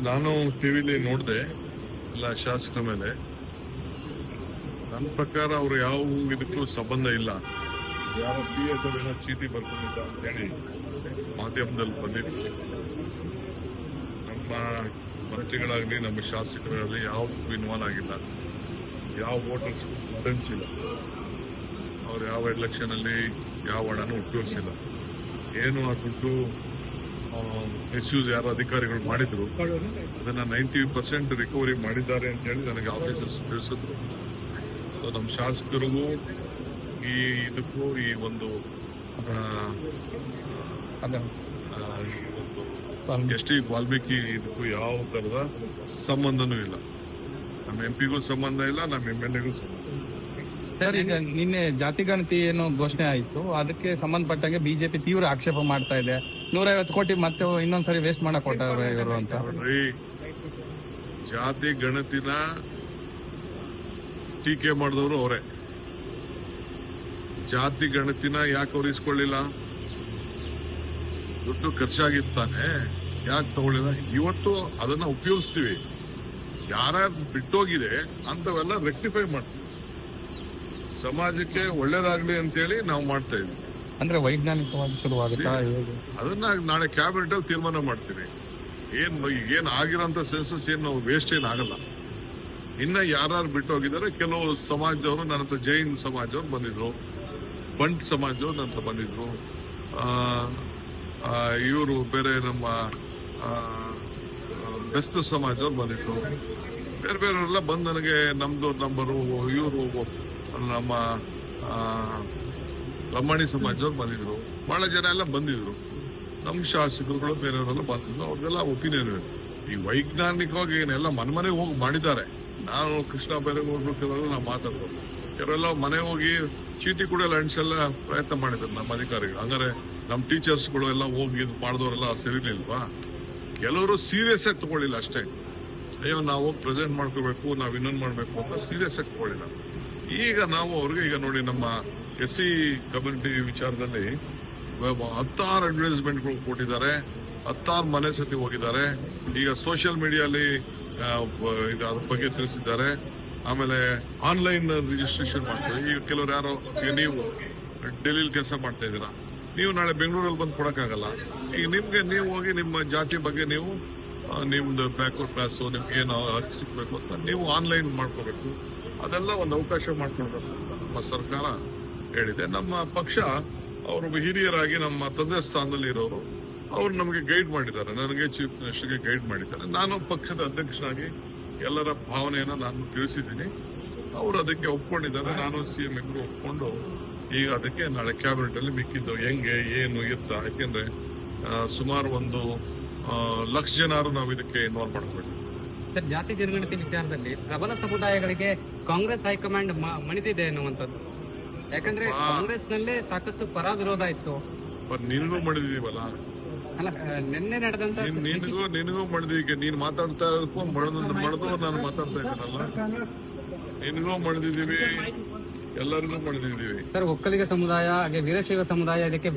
ನಾನು ಟಿವಿಲಿ ನೋಡಿದೆ ಎಲ್ಲ ಶಾಸಕರ ಮೇಲೆ. ನನ್ನ ಪ್ರಕಾರ ಅವರು ಯಾವ ಇದಕ್ಕೂ ಸಂಬಂಧ ಇಲ್ಲ. ಯಾರೋ ಪಿ ಅಥವಾ ಚೀಟಿ ಬರ್ಕೊಂಡಿದ್ದ ಅಂತ ಹೇಳಿ ಮಾಧ್ಯಮದಲ್ಲಿ ಬಂದಿತ್ತು. ನಮ್ಮ ಮಂತ್ರಿಗಳಾಗಲಿ ನಮ್ಮ ಶಾಸಕರಾಗಲಿ ಯಾವುದಕ್ಕೂ ಇನ್ವಾಲ್ವ್ ಆಗಿಲ್ಲ. ಯಾವ ವೋಟರ್ಸ್ ಇಲ್ಲ. ಅವ್ರು ಯಾವ ಎಲೆಕ್ಷನ್ ಅಲ್ಲಿ ಯಾವ ಹಣನೂ ಉಪಯೋಗಿಸಿಲ್ಲ. ಏನು ಆ ದುಡ್ಡು ಮಿಸ್ಯೂಸ್ ಯಾರು ಅಧಿಕಾರಿಗಳು ಮಾಡಿದ್ರು ಅದನ್ನ 90% ರಿಕವರಿ ಮಾಡಿದ್ದಾರೆ ಅಂತ ಹೇಳಿ ನನಗೆ ಆಫೀಸರ್ಸ್ ತಿಳಿಸಿದ್ರು. ನಮ್ಮ ಶಾಸಕರಿಗೂ ಈ ಇದಕ್ಕೂ ಈ ಒಂದು ಎಸ್ ಟಿ ವಾಲ್ಮೀಕಿ ಇದಕ್ಕೂ ಯಾವ ತರದ ಸಂಬಂಧನೂ ಇಲ್ಲ. ನಮ್ಮ ಎಂಪಿಗೂ ಸಂಬಂಧ ಇಲ್ಲ, ನಮ್ಮ MLAಗೂ ಸಂಬಂಧ ಇಲ್ಲ. ಸರ್, ಈಗ ನಿನ್ನೆ ಜಾತಿ ಗಣತಿ ಏನು ಘೋಷಣೆ ಆಯಿತು, ಅದಕ್ಕೆ ಸಂಬಂಧಪಟ್ಟಂಗೆ ಬಿಜೆಪಿ ತೀವ್ರ ಆಕ್ಷೇಪ ಮಾಡ್ತಾ ಇದೆ. 150 ಕೋಟಿ ಮತ್ತೆ ಇನ್ನೊಂದ್ಸರಿ ವೇಸ್ಟ್ ಮಾಡಕ್ ಕೊಟ್ಟಾರೆ ಇವರು ಅಂತ. ಜಾತಿ ಗಣತಿನ ಟೀಕೆ ಮಾಡಿದವರು ಅವರೇ. ಜಾತಿ ಗಣತಿನ ಯಾಕೆ ಅವ್ರು ಇಸ್ಕೊಳ್ಳಿಲ್ಲ? ದುಡ್ಡು ಖರ್ಚಾಗಿತ್ತಾನೆ, ಯಾಕೆ ತಗೊಳ್ಳಿಲ್ಲ? ಇವತ್ತು ಅದನ್ನ ಉಪಯೋಗಿಸ್ತೀವಿ. ಯಾರ್ಯಾರು ಬಿಟ್ಟೋಗಿದೆ ಅಂತವೆಲ್ಲ ರೆಕ್ಟಿಫೈ ಮಾಡ್ತೀವಿ. ಸಮಾಜಕ್ಕೆ ಒಳ್ಳೇದಾಗ್ಲಿ ಅಂತೇಳಿ ನಾವು ಮಾಡ್ತಾ ಇದ್ವಿ. ಅಂದ್ರೆ ವೈಜ್ಞಾನಿಕವಾಗಿ ಶುರುವಾಗುತ್ತಾ? ಅದನ್ನ ನಾಳೆ ಕ್ಯಾಬಿನೆಟ್ ಅಲ್ಲಿ ತೀರ್ಮಾನ ಮಾಡ್ತೀವಿ. ಏನ್ ಆಗಿರೋಂತ ಸೆನ್ಸಸ್ ಏನು ವೇಸ್ಟ್ ಏನ್ ಆಗಲ್ಲ. ಇನ್ನ ಯಾರು ಬಿಟ್ಟೋಗಿದ್ದಾರೆ, ಕೆಲವು ಸಮಾಜದವರು ನನ್ನ ಹತ್ರ, ಜೈನ್ ಸಮಾಜದವ್ರು ಬಂದಿದ್ರು, ಬಂಟ್ ಸಮಾಜದವ್ರು ನನ್ನ ಹತ್ರ ಬಂದಿದ್ರು, ಇವರು ಬೇರೆ ನಮ್ಮ ಬೆಸ್ತ ಸಮಾಜದವ್ರು ಬಂದಿದ್ರು. ಬೇರೆ ಬೇರೆಯವರೆಲ್ಲ ಬಂದು ನನಗೆ ನಮ್ದು ನಂಬರು, ಇವರು ನಮ್ಮ ಲಂಬಾಣಿ ಸಮಾಜದವ್ರು ಬಂದಿದ್ರು. ಬಹಳ ಜನ ಎಲ್ಲ ಬಂದಿದ್ರು. ನಮ್ಮ ಶಾಸಕರುಗಳು ಬೇರೆಯವರೆಲ್ಲ ಬಂದಿದ್ರು. ಅವ್ರಿಗೆಲ್ಲ ಒಪಿನಿಯನ್ ಇದೆ. ಈ ವೈಜ್ಞಾನಿಕವಾಗಿ ಏನೆಲ್ಲ ಮನೆಗೆ ಹೋಗಿ ಮಾಡಿದ್ದಾರೆ. ನಾನು ಕೃಷ್ಣ ಬೈರೇಗೌಡರು ಕೆಲವೆಲ್ಲ ನಾವು ಮಾತಾಡ್ಬೋದು. ಕೆಲವೆಲ್ಲ ಮನೆ ಹೋಗಿ ಚೀಟಿ ಕೂಡ ಅಂಟಿಸೆಲ್ಲ ಪ್ರಯತ್ನ ಮಾಡಿದ್ದಾರೆ ನಮ್ಮ ಅಧಿಕಾರಿಗಳು. ಹಂಗಾರೆ ನಮ್ಮ ಟೀಚರ್ಸ್ಗಳು ಎಲ್ಲ ಹೋಗಿ ಇದು ಮಾಡಿದವರೆಲ್ಲ ಸರಿಲಿಲ್ವಾ? ಕೆಲವರು ಸೀರಿಯಸ್ ಆಗಿ ತಗೊಳ್ಳಿಲ್ಲ ಅಷ್ಟೇ. ಅಯ್ಯೋ ನಾವು ಪ್ರೆಸೆಂಟ್ ಮಾಡ್ಕೋಬೇಕು, ನಾವು ಇನ್ನೊಂದು ಮಾಡಬೇಕು ಅಂತ ಸೀರಿಯಸ್ ಆಗಿ ತಗೊಳ್ಳಿಲ್ಲ. ಈಗ ನಾವು ಅವ್ರಿಗೆ, ಈಗ ನೋಡಿ ನಮ್ಮ SC ಕಮ್ಯುನಿಟಿ ವಿಚಾರದಲ್ಲಿ 10 ಅಡ್ವರ್ಟೈಸ್ಮೆಂಟ್ಗಳು ಕೊಟ್ಟಿದ್ದಾರೆ, 10 ಮನೆ ಸತಿ ಹೋಗಿದ್ದಾರೆ. ಈಗ ಸೋಷಿಯಲ್ ಮೀಡಿಯಾಲಿ ಅದ್ರ ಬಗ್ಗೆ ತಿಳಿಸಿದ್ದಾರೆ. ಆಮೇಲೆ ಆನ್ಲೈನ್ ರಿಜಿಸ್ಟ್ರೇಷನ್ ಮಾಡ್ತಾರೆ. ಈಗ ಕೆಲವರು ಯಾರೋ, ಈಗ ನೀವು ಡೆಲ್ಲಿಲಿ ಕೆಲಸ ಮಾಡ್ತಾ ಇದ್ದೀರಾ, ನೀವು ನಾಳೆ ಬೆಂಗಳೂರಲ್ಲಿ ಬಂದು ಕೊಡಕ್ಕಾಗಲ್ಲ. ಈಗ ನಿಮ್ಗೆ ನೀವು ಹೋಗಿ ನಿಮ್ಮ ಜಾತಿ ಬಗ್ಗೆ ನೀವು ನಿಮ್ದು ಬ್ಯಾಕ್ವರ್ಡ್ ಕ್ಲಾಸ್ ನಿಮ್ಗೆ ಏನು ಹಕ್ಕು ಸಿಗ್ಬೇಕು ಅಂತ ನೀವು ಆನ್ಲೈನ್ ಮಾಡ್ಕೋಬೇಕು. ಅದೆಲ್ಲ ಒಂದು ಅವಕಾಶ ಮಾಡ್ಕೊಳ್ಬೇಕು ಅಂತ ನಮ್ಮ ಸರ್ಕಾರ ಹೇಳಿದೆ. ನಮ್ಮ ಪಕ್ಷ ಅವರು ಹಿರಿಯರಾಗಿ ನಮ್ಮ ತಂದೆ ಸ್ಥಾನದಲ್ಲಿ ಇರೋರು, ಅವ್ರು ನಮಗೆ ಗೈಡ್ ಮಾಡಿದ್ದಾರೆ. ನನಗೆ ಚೀಫ್ ಮಿನಿಸ್ಟರ್ಗೆ ಗೈಡ್ ಮಾಡಿದ್ದಾರೆ. ನಾನು ಪಕ್ಷದ ಅಧ್ಯಕ್ಷನಾಗಿ ಎಲ್ಲರ ಭಾವನೆಯನ್ನ ನಾನು ತಿಳಿಸಿದ್ದೀನಿ. ಅವರು ಅದಕ್ಕೆ ಒಪ್ಕೊಂಡಿದ್ದಾರೆ. ನಾನು CM ಇಬ್ರು ಒಪ್ಕೊಂಡು ಈಗ ಅದಕ್ಕೆ ನಾಳೆ ಕ್ಯಾಬಿನೆಟ್ ಅಲ್ಲಿ ಮಿಕ್ಕಿದ್ದು ಹೆಂಗೆ ಏನು ಎತ್ತ. ಯಾಕೆಂದ್ರೆ ಸುಮಾರು 1 ಲಕ್ಷ ಜನರು ನಾವು ಇದಕ್ಕೆ ಇನ್ವಾಲ್ವ್ ಮಾಡಬೇಕು. ಸರ್, ಜಾತಿ ಜನಗಣತಿ ವಿಚಾರದಲ್ಲಿ ಪ್ರಬಲ ಸಮುದಾಯಗಳಿಗೆ ಕಾಂಗ್ರೆಸ್ ಹೈಕಮಾಂಡ್ ಮಣಿದಿದೆ ಅನ್ನುವಂಥದ್ದು. ಯಾಕಂದ್ರೆ ಕಾಂಗ್ರೆಸ್ ನಲ್ಲೇ ಸಾಕಷ್ಟು ಪರ ವಿರೋಧ ಇತ್ತು. ನಿನಗೂ ಮಾಡಿದೀವಲ್ಲ, ಅಲ್ಲ ನಿನ್ನೆ ನಡೆದಂತ ನಿನಗೂ ಮಾಡಿದೀಗ. ನೀನ್ ಮಾತಾಡ್ತಾ ಇರೋದಕ್ಕೂ ಮಾಡಿದು ನಾನು ಮಾತಾಡ್ತಾ ಇದ್ದೀನಲ್ಲ, ನಿನಗೂ ಮಾಡಿದೀವಿ, ಎಲ್ಲರಿಗೂ ಮಾಡಿದೀವಿ. ಸರ್, ಒಕ್ಕಲಿಗ ಸಮುದಾಯ ಹಾಗೆ ವೀರಶೈವ ಸಮುದಾಯ ಇದಕ್ಕೆ